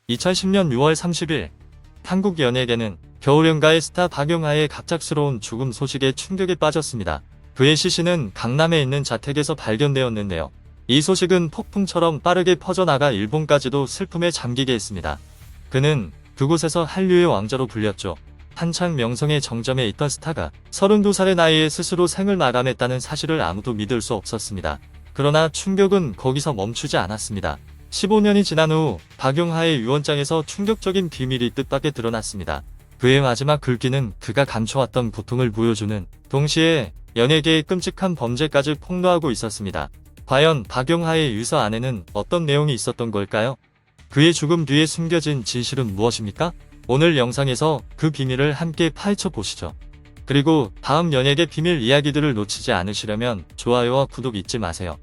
2010년 6월 30일 한국 연예계는 겨울연가의 스타 박용하의 갑작스러운 죽음 소식에 충격에 빠졌습니다. 그의 시신은 강남에 있는 자택에서 발견되었는데요. 이 소식은 폭풍처럼 빠르게 퍼져나가 일본까지도 슬픔에 잠기게 했습니다. 그는 그곳에서 한류의 왕자로 불렸죠. 한창 명성의 정점에 있던 스타가 32살의 나이에 스스로 생을 마감했다는 사실을 아무도 믿을 수 없었습니다. 그러나 충격은 거기서 멈추지 않았습니다. 15년이 지난 후 박용하의 유언장에서 충격적인 비밀이 뜻밖에 드러났습니다. 그의 마지막 글귀는 그가 감춰왔던 고통을 보여주는, 동시에 연예계의 끔찍한 범죄까지 폭로하고 있었습니다. 과연 박용하의 유서 안에는 어떤 내용이 있었던 걸까요? 그의 죽음 뒤에 숨겨진 진실은 무엇입니까? 오늘 영상에서 그 비밀을 함께 파헤쳐 보시죠. 그리고 다음 연예계 비밀 이야기들을 놓치지 않으시려면 좋아요와 구독 잊지 마세요.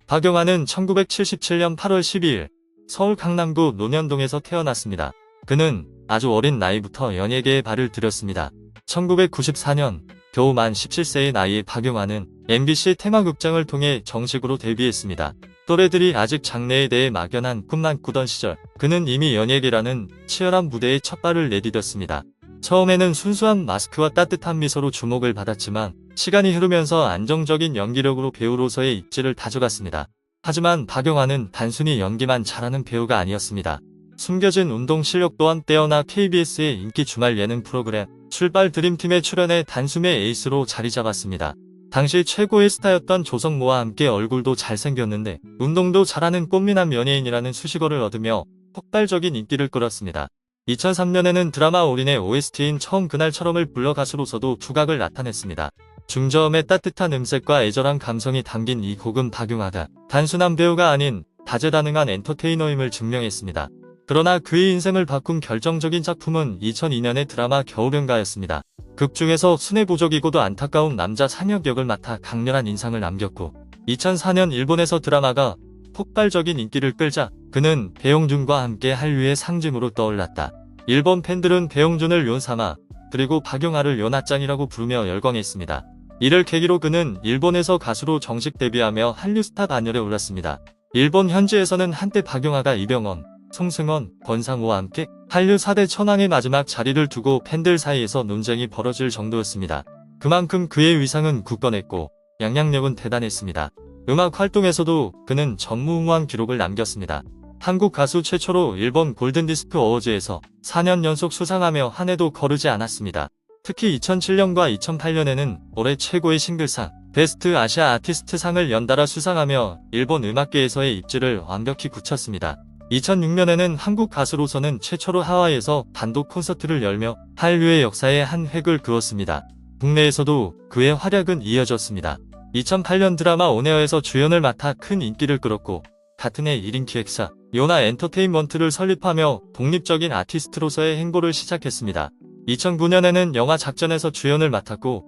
박용하는 1977년 8월 12일 서울 강남구 논현동에서 태어났습니다. 그는 아주 어린 나이부터 연예계에 발을 들였습니다. 1994년 겨우 만 17세의 나이에 박용하는 MBC 테마극장을 통해 정식으로 데뷔했습니다. 또래들이 아직 장래에 대해 막연한 꿈만 꾸던 시절, 그는 이미 연예계라는 치열한 무대에 첫 발을 내디뎠습니다. 처음에는 순수한 마스크와 따뜻한 미소로 주목을 받았지만 시간이 흐르면서 안정적인 연기력으로 배우로서의 입지를 다져갔습니다. 하지만 박용하는 단순히 연기만 잘하는 배우가 아니었습니다. 숨겨진 운동 실력 또한 뛰어나 KBS의 인기 주말 예능 프로그램 출발 드림팀에 출연해 단숨에 에이스로 자리 잡았습니다. 당시 최고의 스타였던 조성모와 함께 얼굴도 잘생겼는데 운동도 잘하는 꽃미남 연예인이라는 수식어를 얻으며 폭발적인 인기를 끌었습니다. 2003년에는 드라마 올인의 OST인 처음 그날처럼을 불러 가수로서도 두각을 나타냈습니다. 중저음의 따뜻한 음색과 애절한 감성이 담긴 이 곡은 박용하가 단순한 배우가 아닌 다재다능한 엔터테이너임을 증명했습니다. 그러나 그의 인생을 바꾼 결정적인 작품은 2002년의 드라마 겨울연가였습니다. 극 중에서 순애보적이고도 안타까운 남자 산혁 역을 맡아 강렬한 인상을 남겼고, 2004년 일본에서 드라마가 폭발적인 인기를 끌자 그는 배용준과 함께 한류의 상징으로 떠올랐다. 일본 팬들은 배용준을 욘사마, 그리고 박용하를 요나짱이라고 부르며 열광했습니다. 이를 계기로 그는 일본에서 가수로 정식 데뷔하며 한류 스타 반열에 올랐습니다. 일본 현지에서는 한때 박용하가 이병헌, 송승헌, 권상우와 함께 한류 4대 천왕의 마지막 자리를 두고 팬들 사이에서 논쟁이 벌어질 정도였습니다. 그만큼 그의 위상은 굳건했고 양양력은 대단했습니다. 음악 활동에서도 그는 전무후무한 기록을 남겼습니다. 한국 가수 최초로 일본 골든디스크 어워즈에서 4년 연속 수상하며 한 해도 거르지 않았습니다. 특히 2007년과 2008년에는 올해 최고의 싱글상, 베스트 아시아 아티스트 상을 연달아 수상하며 일본 음악계에서의 입지를 완벽히 굳혔습니다. 2006년에는 한국 가수로서는 최초로 하와이에서 단독 콘서트를 열며 한류의 역사에 한 획을 그었습니다. 국내에서도 그의 활약은 이어졌습니다. 2008년 드라마 온에어에서 주연을 맡아 큰 인기를 끌었고, 같은 해 1인 기획사 요나 엔터테인먼트를 설립하며 독립적인 아티스트로서의 행보를 시작했습니다. 2009년에는 영화 작전에서 주연을 맡았고,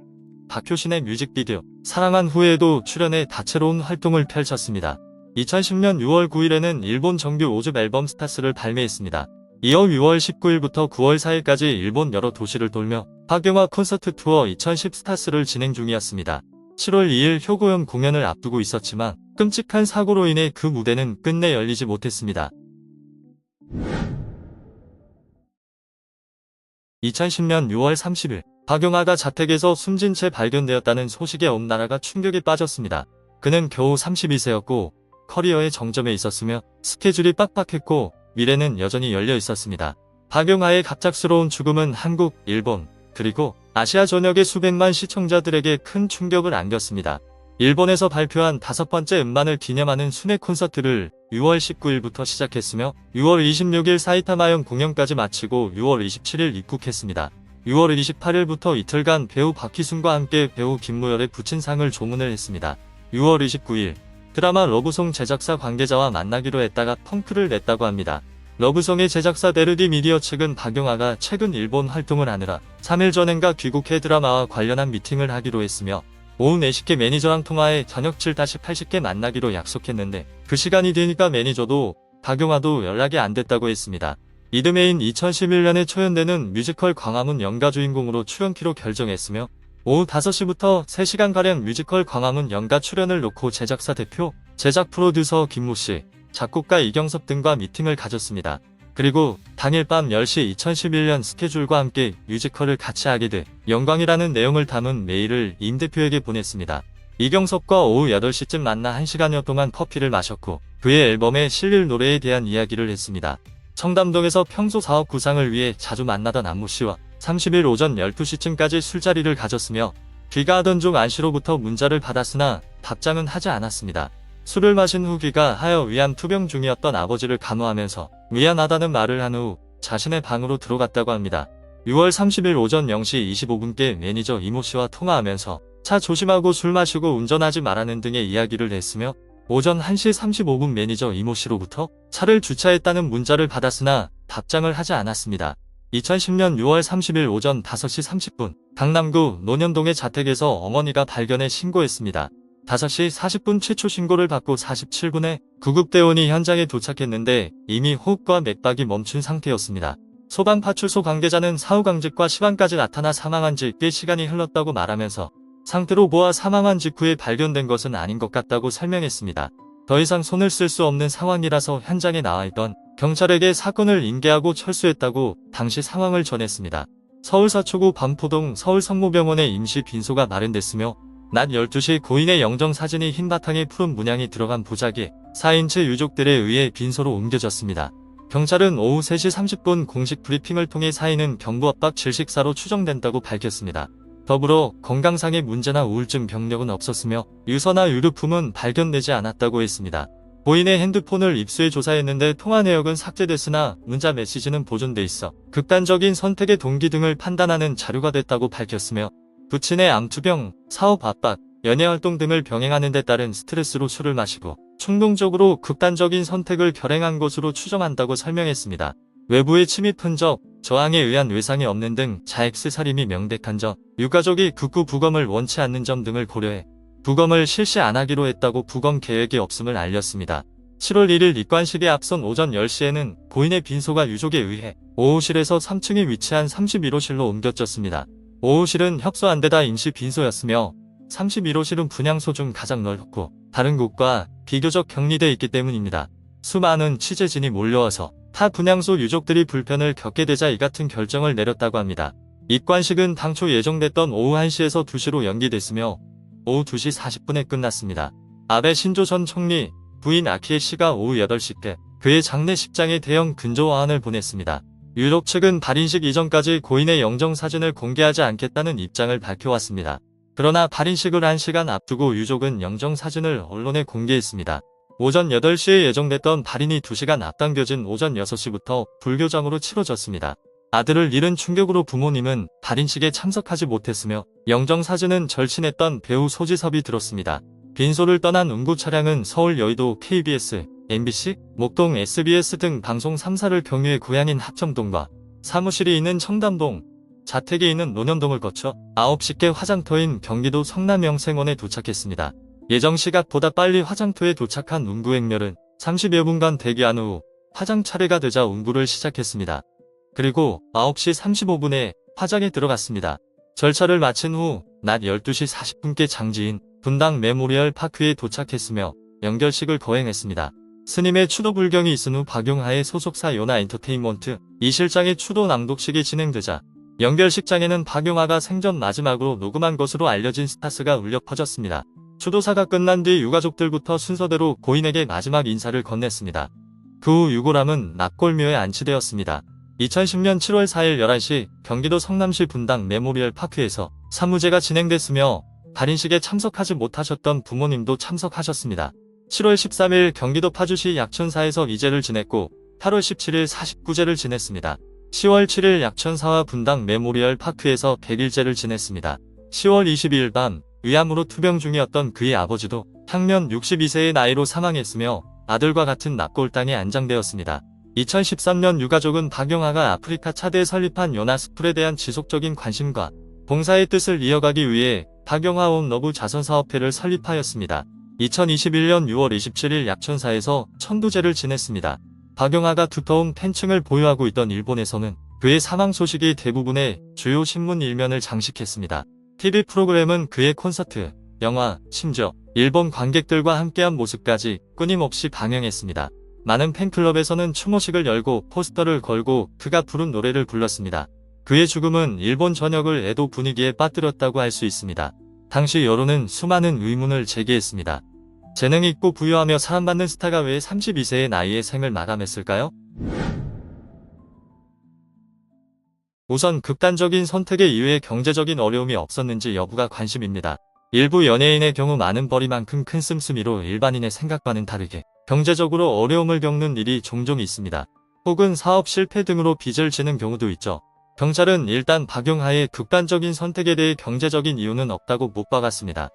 박효신의 뮤직비디오 사랑한 후에도 출연해 다채로운 활동을 펼쳤습니다. 2010년 6월 9일에는 일본 정규 5집 앨범 스타스를 발매했습니다. 이어 6월 19일부터 9월 4일까지 일본 여러 도시를 돌며 박용하 콘서트 투어 2010 스타스를 진행 중이었습니다. 7월 2일 효고현 공연을 앞두고 있었지만 끔찍한 사고로 인해 그 무대는 끝내 열리지 못했습니다. 2010년 6월 30일 박용하가 자택에서 숨진 채 발견되었다는 소식에 온 나라가 충격에 빠졌습니다. 그는 겨우 32세였고 커리어의 정점에 있었으며 스케줄이 빡빡했고 미래는 여전히 열려 있었습니다. 박용하의 갑작스러운 죽음은 한국, 일본, 그리고 아시아 전역의 수백만 시청자들에게 큰 충격을 안겼습니다. 일본에서 발표한 5번째 음반을 기념하는 순회 콘서트를 6월 19일부터 시작했으며 6월 26일 사이타마현 공연까지 마치고 6월 27일 입국했습니다. 6월 28일부터 이틀간 배우 박희순과 함께 배우 김무열의 부친상을 조문을 했습니다. 6월 29일 드라마 러브송 제작사 관계자와 만나기로 했다가 펑크를 냈다고 합니다. 러브송의 제작사 데르디 미디어 측은 박용하가 최근 일본 활동을 하느라 3일 전엔가 귀국해 드라마와 관련한 미팅을 하기로 했으며 오후 4시께 매니저랑 통화해 저녁 7-80께 만나기로 약속했는데 그 시간이 되니까 매니저도 박용하도 연락이 안 됐다고 했습니다. 이듬해인 2011년에 초연되는 뮤지컬 광화문 연가 주인공으로 출연키로 결정했으며 오후 5시부터 3시간가량 뮤지컬 광화문 연가 출연을 놓고 제작사 대표, 제작 프로듀서 김모씨, 작곡가 이경섭 등과 미팅을 가졌습니다. 그리고 당일 밤 10시 2011년 스케줄과 함께 뮤지컬을 같이 하게 돼 영광이라는 내용을 담은 메일을 임 대표에게 보냈습니다. 이경섭과 오후 8시쯤 만나 1시간여 동안 커피를 마셨고 그의 앨범에 실릴 노래에 대한 이야기를 했습니다. 청담동에서 평소 사업 구상을 위해 자주 만나던 안무 씨와 30일 오전 12시쯤까지 술자리를 가졌으며 귀가하던 중 안 씨로부터 문자를 받았으나 답장은 하지 않았습니다. 술을 마신 후 귀가하여 위암 투병 중이었던 아버지를 간호하면서 미안하다는 말을 한 후 자신의 방으로 들어갔다고 합니다. 6월 30일 오전 0시 25분께 매니저 이모 씨와 통화하면서 차 조심하고 술 마시고 운전하지 말라는 등의 이야기를 했으며 오전 1시 35분 매니저 이모 씨로부터 차를 주차했다는 문자를 받았으나 답장을 하지 않았습니다. 2010년 6월 30일 오전 5시 30분 강남구 논현동의 자택에서 어머니가 발견해 신고했습니다. 5시 40분 최초 신고를 받고 47분에 구급대원이 현장에 도착했는데 이미 호흡과 맥박이 멈춘 상태였습니다. 소방파출소 관계자는 사후 강직과 시간까지 나타나 사망한 지 꽤 시간이 흘렀다고 말하면서 상태로 보아 사망한 직후에 발견된 것은 아닌 것 같다고 설명했습니다. 더 이상 손을 쓸 수 없는 상황이라서 현장에 나와있던 경찰에게 사건을 인계하고 철수했다고 당시 상황을 전했습니다. 서울 서초구 반포동 서울성모병원에 임시 빈소가 마련됐으며 낮 12시 고인의 영정사진이 흰 바탕에 푸른 문양이 들어간 보자기에 4인체 유족들에 의해 빈소로 옮겨졌습니다. 경찰은 오후 3시 30분 공식 브리핑을 통해 사인은 경부압박 질식사로 추정된다고 밝혔습니다. 더불어 건강상의 문제나 우울증 병력은 없었으며 유서나 유류품은 발견되지 않았다고 했습니다. 고인의 핸드폰을 입수해 조사했는데 통화 내역은 삭제됐으나 문자 메시지는 보존돼 있어 극단적인 선택의 동기 등을 판단하는 자료가 됐다고 밝혔으며 부친의 암투병, 사업 압박, 연예활동 등을 병행하는 데 따른 스트레스로 술을 마시고 충동적으로 극단적인 선택을 결행한 것으로 추정한다고 설명했습니다. 외부의 침입 흔적, 저항에 의한 외상이 없는 등 자액스 살인이 명백한 점, 유가족이 극구 부검을 원치 않는 점 등을 고려해 부검을 실시 안 하기로 했다고 부검 계획이 없음을 알렸습니다. 7월 1일 입관식에 앞선 오전 10시에는 고인의 빈소가 유족에 의해 5호실에서 3층에 위치한 31호실로 옮겨졌습니다. 5호실은 협소 안되다 임시 빈소였으며 31호실은 분향소 중 가장 넓고 다른 곳과 비교적 격리돼 있기 때문입니다. 수많은 취재진이 몰려와서 타 분향소 유족들이 불편을 겪게 되자 이 같은 결정을 내렸다고 합니다. 입관식은 당초 예정됐던 오후 1시에서 2시로 연기됐으며 오후 2시 40분에 끝났습니다. 아베 신조 전 총리, 부인 아키에 씨가 오후 8시께 그의 장례식장에 대형 근조화환을 보냈습니다. 유족 측은 발인식 이전까지 고인의 영정사진을 공개하지 않겠다는 입장을 밝혀왔습니다. 그러나 발인식을 1시간 앞두고 유족은 영정사진을 언론에 공개했습니다. 오전 8시에 예정됐던 발인이 2시간 앞당겨진 오전 6시부터 불교장으로 치러졌습니다. 아들을 잃은 충격으로 부모님은 발인식에 참석하지 못했으며 영정사진은 절친했던 배우 소지섭이 들었습니다. 빈소를 떠난 운구 차량은 서울 여의도 KBS, MBC, 목동 SBS 등 방송 3사를 경유해 고향인 합정동과 사무실이 있는 청담동, 자택이 있는 논현동을 거쳐 9시께 화장터인 경기도 성남영생원에 도착했습니다. 예정 시각보다 빨리 화장터에 도착한 운구 행렬은 30여 분간 대기한 후 화장 차례가 되자 운구를 시작했습니다. 그리고 9시 35분에 화장에 들어갔습니다. 절차를 마친 후 낮 12시 40분께 장지인 분당 메모리얼 파크에 도착했으며 연결식을 거행했습니다. 스님의 추도 불경이 있은 후 박용하의 소속사 요나 엔터테인먼트 이 실장의 추도 낭독식이 진행되자 연결식장에는 박용하가 생전 마지막으로 녹음한 것으로 알려진 스타스가 울려 퍼졌습니다. 추도사가 끝난 뒤 유가족들부터 순서대로 고인에게 마지막 인사를 건넸습니다. 그 후 유골함은 납골묘에 안치되었습니다. 2010년 7월 4일 11시 경기도 성남시 분당 메모리얼 파크에서 사무제가 진행됐으며 발인식에 참석하지 못하셨던 부모님도 참석하셨습니다. 7월 13일 경기도 파주시 약천사에서 이제를 지냈고 8월 17일 49제를 지냈습니다. 10월 7일 약천사와 분당 메모리얼 파크에서 100일제를 지냈습니다. 10월 22일 밤 위암으로 투병 중이었던 그의 아버지도 향년 62세의 나이로 사망했으며 아들과 같은 납골당에 안장되었습니다. 2013년 유가족은 박용하가 아프리카 차대에 설립한 요나스쿨에 대한 지속적인 관심과 봉사의 뜻을 이어가기 위해 박용하 온 러브 자선사업회를 설립하였습니다. 2021년 6월 27일 약천사에서 천도제를 지냈습니다. 박용하가 두터운 팬층을 보유하고 있던 일본에서는 그의 사망 소식이 대부분의 주요 신문 일면을 장식했습니다. TV 프로그램은 그의 콘서트, 영화, 심지어 일본 관객들과 함께한 모습까지 끊임없이 방영했습니다. 많은 팬클럽에서는 추모식을 열고 포스터를 걸고 그가 부른 노래를 불렀습니다. 그의 죽음은 일본 전역을 애도 분위기에 빠뜨렸다고 할 수 있습니다. 당시 여론은 수많은 의문을 제기했습니다. 재능 있고 부유하며 사랑받는 스타가 왜 32세의 나이에 생을 마감했을까요? 우선 극단적인 선택의 이유에 경제적인 어려움이 없었는지 여부가 관심입니다. 일부 연예인의 경우 많은 벌이만큼 큰 씀씀이로 일반인의 생각과는 다르게 경제적으로 어려움을 겪는 일이 종종 있습니다. 혹은 사업 실패 등으로 빚을 지는 경우도 있죠. 경찰은 일단 박용하의 극단적인 선택에 대해 경제적인 이유는 없다고 못 박았습니다.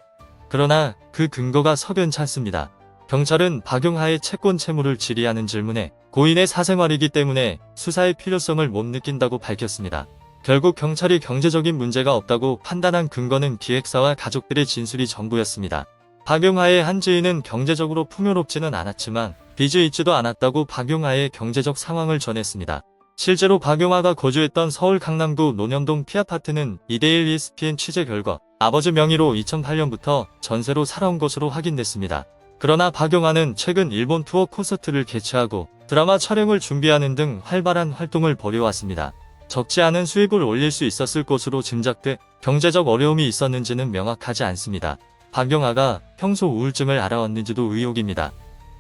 그러나 그 근거가 석연찮습니다. 경찰은 박용하의 채권 채무를 질의하는 질문에 고인의 사생활이기 때문에 수사의 필요성을 못 느낀다고 밝혔습니다. 결국 경찰이 경제적인 문제가 없다고 판단한 근거는 기획사와 가족들의 진술이 전부였습니다. 박용하의 한 지인은 경제적으로 풍요롭지는 않았지만 빚이 있지도 않았다고 박용하의 경제적 상황을 전했습니다. 실제로 박용하가 거주했던 서울 강남구 논현동 피아파트는 2:1 ESPN 취재 결과 아버지 명의로 2008년부터 전세로 살아온 것으로 확인됐습니다. 그러나 박용하는 최근 일본 투어 콘서트를 개최하고 드라마 촬영을 준비하는 등 활발한 활동을 벌여왔습니다. 적지 않은 수입을 올릴 수 있었을 것으로 짐작돼 경제적 어려움이 있었는지는 명확하지 않습니다. 박용하가 평소 우울증을 앓아왔는지도 의혹입니다.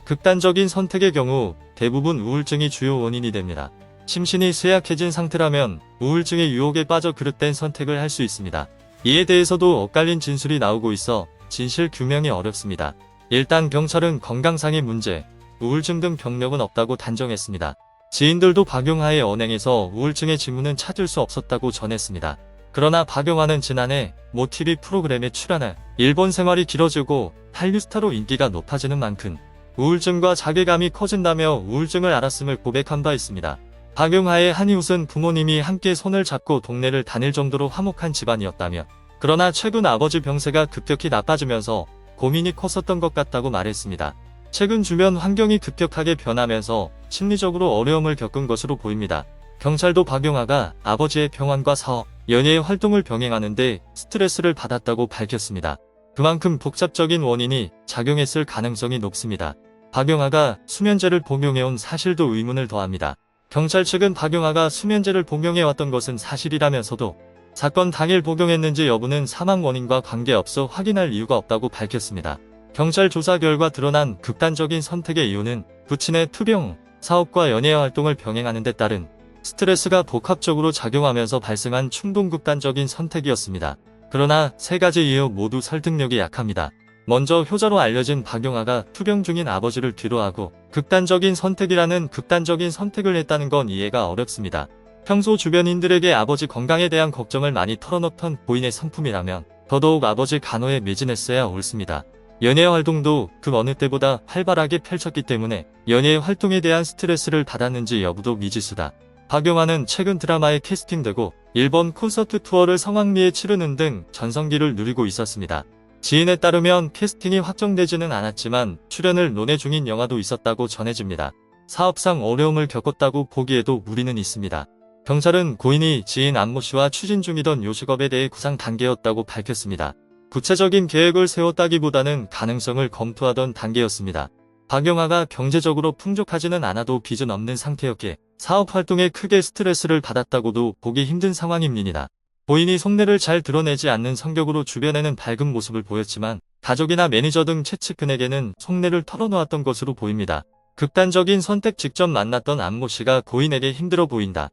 극단적인 선택의 경우 대부분 우울증이 주요 원인이 됩니다. 심신이 쇠약해진 상태라면 우울증의 유혹에 빠져 그릇된 선택을 할 수 있습니다. 이에 대해서도 엇갈린 진술이 나오고 있어 진실 규명이 어렵습니다. 일단 경찰은 건강상의 문제, 우울증 등 병력은 없다고 단정했습니다. 지인들도 박용하의 언행에서 우울증의 징후는 찾을 수 없었다고 전했습니다. 그러나 박용하는 지난해 모 TV 프로그램에 출연해 일본 생활이 길어지고 한류 스타로 인기가 높아지는 만큼 우울증과 자괴감이 커진다며 우울증을 앓았음을 고백한 바 있습니다. 박용하의 한 이웃은 부모님이 함께 손을 잡고 동네를 다닐 정도로 화목한 집안이었다며 그러나 최근 아버지 병세가 급격히 나빠지면서 고민이 컸었던 것 같다고 말했습니다. 최근 주변 환경이 급격하게 변하면서 심리적으로 어려움을 겪은 것으로 보입니다. 경찰도 박용하가 아버지의 병원과 사업, 연예의 활동을 병행하는데 스트레스를 받았다고 밝혔습니다. 그만큼 복잡적인 원인이 작용했을 가능성이 높습니다. 박용하가 수면제를 복용해온 사실도 의문을 더합니다. 경찰 측은 박용하가 수면제를 복용해왔던 것은 사실이라면서도 사건 당일 복용했는지 여부는 사망 원인과 관계없어 확인할 이유가 없다고 밝혔습니다. 경찰 조사 결과 드러난 극단적인 선택의 이유는 부친의 투병, 사업과 연예 활동을 병행하는 데 따른 스트레스가 복합적으로 작용하면서 발생한 충동 극단적인 선택이었습니다. 그러나 세 가지 이유 모두 설득력이 약합니다. 먼저 효자로 알려진 박용하가 투병 중인 아버지를 뒤로하고 극단적인 선택이라는 극단적인 선택을 했다는 건 이해가 어렵습니다. 평소 주변인들에게 아버지 건강에 대한 걱정을 많이 털어놓던 고인의 성품이라면 더더욱 아버지 간호에 매진했어야 옳습니다. 연예 활동도 그 어느 때보다 활발하게 펼쳤기 때문에 연예 활동에 대한 스트레스를 받았는지 여부도 미지수다. 박용하는 최근 드라마에 캐스팅되고 일본 콘서트 투어를 성황리에 치르는 등 전성기를 누리고 있었습니다. 지인에 따르면 캐스팅이 확정되지는 않았지만 출연을 논의 중인 영화도 있었다고 전해집니다. 사업상 어려움을 겪었다고 보기에도 무리는 있습니다. 경찰은 고인이 지인 안모 씨와 추진 중이던 요식업에 대해 구상 단계였다고 밝혔습니다. 구체적인 계획을 세웠다기보다는 가능성을 검토하던 단계였습니다. 박용하가 경제적으로 풍족하지는 않아도 빚은 없는 상태였기에 사업 활동에 크게 스트레스를 받았다고도 보기 힘든 상황입니다. 고인이 속내를 잘 드러내지 않는 성격으로 주변에는 밝은 모습을 보였지만 가족이나 매니저 등 최측근에게는 속내를 털어놓았던 것으로 보입니다. 극단적인 선택 직접 만났던 안모 씨가 고인에게 힘들어 보인다.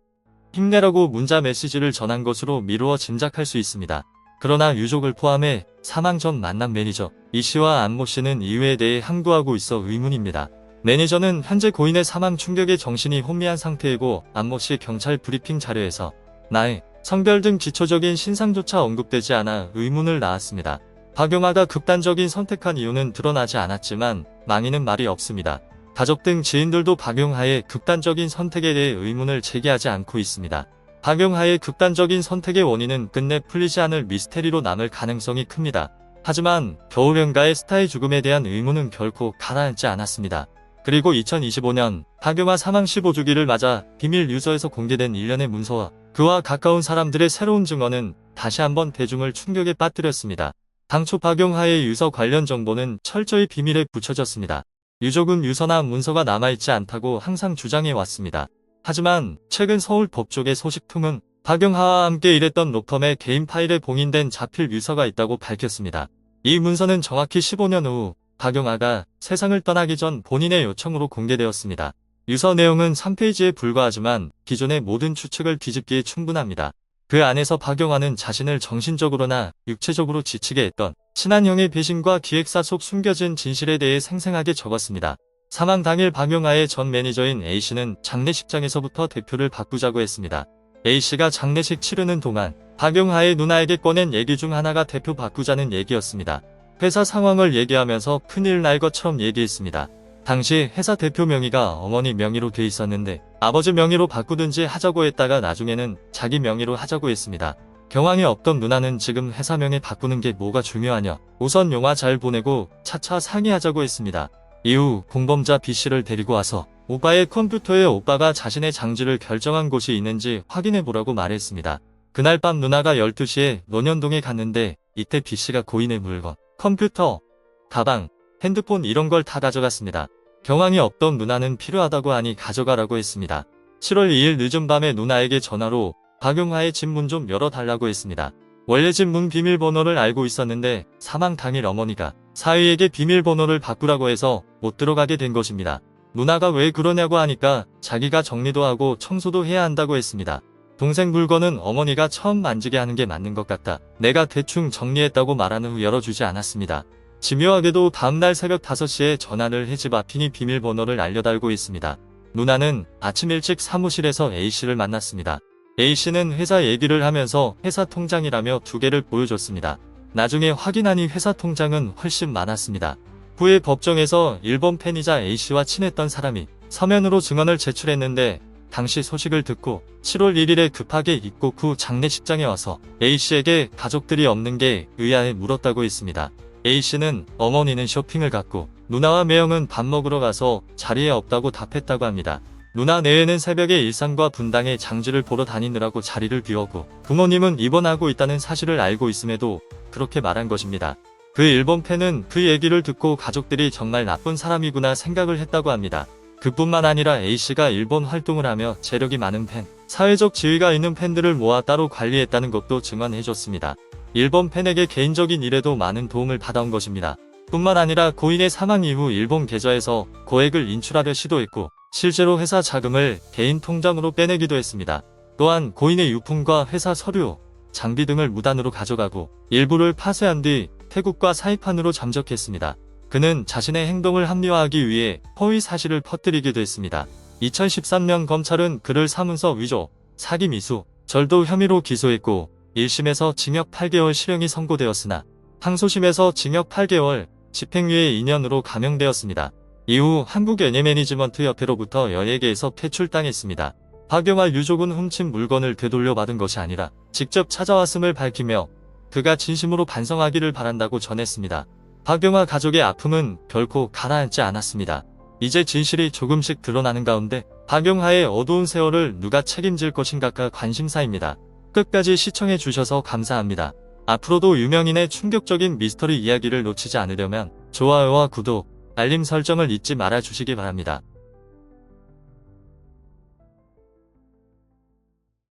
힘내라고 문자 메시지를 전한 것으로 미루어 짐작할 수 있습니다. 그러나 유족을 포함해 사망 전 만난 매니저 이 씨와 안모 씨는 이유에 대해 항고하고 있어 의문입니다. 매니저는 현재 고인의 사망 충격에 정신이 혼미한 상태이고 안모 씨 경찰 브리핑 자료에서 나이, 성별 등 기초적인 신상조차 언급되지 않아 의문을 낳았습니다. 박용하가 극단적인 선택한 이유는 드러나지 않았지만 망인은 말이 없습니다. 가족 등 지인들도 박용하의 극단적인 선택에 대해 의문을 제기하지 않고 있습니다. 박용하의 극단적인 선택의 원인은 끝내 풀리지 않을 미스테리로 남을 가능성이 큽니다. 하지만 겨울연가의 스타의 죽음에 대한 의문은 결코 가라앉지 않았습니다. 그리고 2025년 박용하 사망 15주기를 맞아 비밀 유서에서 공개된 일련의 문서와 그와 가까운 사람들의 새로운 증언은 다시 한번 대중을 충격에 빠뜨렸습니다. 당초 박용하의 유서 관련 정보는 철저히 비밀에 붙여졌습니다. 유족은 유서나 문서가 남아있지 않다고 항상 주장해 왔습니다. 하지만 최근 서울 법조계 소식통은 박용하와 함께 일했던 로펌의 개인 파일에 봉인된 자필 유서가 있다고 밝혔습니다. 이 문서는 정확히 15년 후 박용하가 세상을 떠나기 전 본인의 요청으로 공개되었습니다. 유서 내용은 3페이지에 불과하지만 기존의 모든 추측을 뒤집기에 충분합니다. 그 안에서 박용하는 자신을 정신적으로나 육체적으로 지치게 했던 친한 형의 배신과 기획사 속 숨겨진 진실에 대해 생생하게 적었습니다. 사망 당일 박용하의 전 매니저인 A씨는 장례식장에서부터 대표를 바꾸자고 했습니다. A씨가 장례식 치르는 동안 박용하의 누나에게 꺼낸 얘기 중 하나가 대표 바꾸자는 얘기였습니다. 회사 상황을 얘기하면서 큰일 날 것처럼 얘기했습니다. 당시 회사 대표 명의가 어머니 명의로 돼 있었는데 아버지 명의로 바꾸든지 하자고 했다가 나중에는 자기 명의로 하자고 했습니다. 경황이 없던 누나는 지금 회사 명의 바꾸는 게 뭐가 중요하냐. 우선 영화 잘 보내고 차차 상의하자고 했습니다. 이후 공범자 B씨를 데리고 와서 오빠의 컴퓨터에 오빠가 자신의 장지를 결정한 곳이 있는지 확인해보라고 말했습니다. 그날 밤 누나가 12시에 논현동에 갔는데 이때 B씨가 고인의 물건, 컴퓨터, 가방, 핸드폰 이런 걸 다 가져갔습니다. 경황이 없던 누나는 필요하다고 하니 가져가라고 했습니다. 7월 2일 늦은 밤에 누나에게 전화로 박용하의 집 문 좀 열어달라고 했습니다. 원래 집 문 비밀번호를 알고 있었는데 사망 당일 어머니가 사위에게 비밀번호를 바꾸라고 해서 못 들어가게 된 것입니다. 누나가 왜 그러냐고 하니까 자기가 정리도 하고 청소도 해야 한다고 했습니다. 동생 물건은 어머니가 처음 만지게 하는 게 맞는 것 같다. 내가 대충 정리했다고 말한 후 열어주지 않았습니다. 지묘하게도 다음날 새벽 5시에 전화를 해 집 앞이니 비밀번호를 알려달고 있습니다. 누나는 아침 일찍 사무실에서 A씨를 만났습니다. A씨는 회사 얘기를 하면서 회사 통장이라며 2개를 보여줬습니다. 나중에 확인하니 회사 통장은 훨씬 많았습니다. 후에 법정에서 일본 팬이자 A씨와 친했던 사람이 서면으로 증언을 제출했는데 당시 소식을 듣고 7월 1일에 급하게 입국 후 장례식장에 와서 A씨에게 가족들이 없는 게 의아해 물었다고 했습니다. A씨는 어머니는 쇼핑을 갔고 누나와 매형은 밥 먹으러 가서 자리에 없다고 답했다고 합니다. 누나 내외는 새벽에 일산과 분당에 장지를 보러 다니느라고 자리를 비웠고 부모님은 입원하고 있다는 사실을 알고 있음에도 그렇게 말한 것입니다. 그 일본 팬은 그 얘기를 듣고 가족들이 정말 나쁜 사람이구나 생각을 했다고 합니다. 그뿐만 아니라 A씨가 일본 활동을 하며 재력이 많은 팬, 사회적 지위가 있는 팬들을 모아 따로 관리했다는 것도 증언해줬습니다. 일본 팬에게 개인적인 일에도 많은 도움을 받아온 것입니다. 뿐만 아니라 고인의 사망 이후 일본 계좌에서 고액을 인출하려 시도했고 실제로 회사 자금을 개인 통장으로 빼내기도 했습니다. 또한 고인의 유품과 회사 서류, 장비 등을 무단으로 가져가고 일부를 파쇄한 뒤 태국과 사이판으로 잠적했습니다. 그는 자신의 행동을 합리화하기 위해 허위 사실을 퍼뜨리기도 했습니다. 2013년 검찰은 그를 사문서 위조, 사기 미수, 절도 혐의로 기소했고 1심에서 징역 8개월 실형이 선고되었으나 항소심에서 징역 8개월, 집행유예 2년으로 감형되었습니다. 이후 한국애니매니지먼트협회로부터 연예계에서 퇴출당했습니다. 박용하 유족은 훔친 물건을 되돌려 받은 것이 아니라 직접 찾아왔음을 밝히며 그가 진심으로 반성하기를 바란다고 전했습니다. 박용하 가족의 아픔은 결코 가라앉지 않았습니다. 이제 진실이 조금씩 드러나는 가운데 박용하의 어두운 세월을 누가 책임질 것인가가 관심사입니다. 끝까지 시청해주셔서 감사합니다. 앞으로도 유명인의 충격적인 미스터리 이야기를 놓치지 않으려면 좋아요와 구독, 알림 설정을 잊지 말아주시기 바랍니다.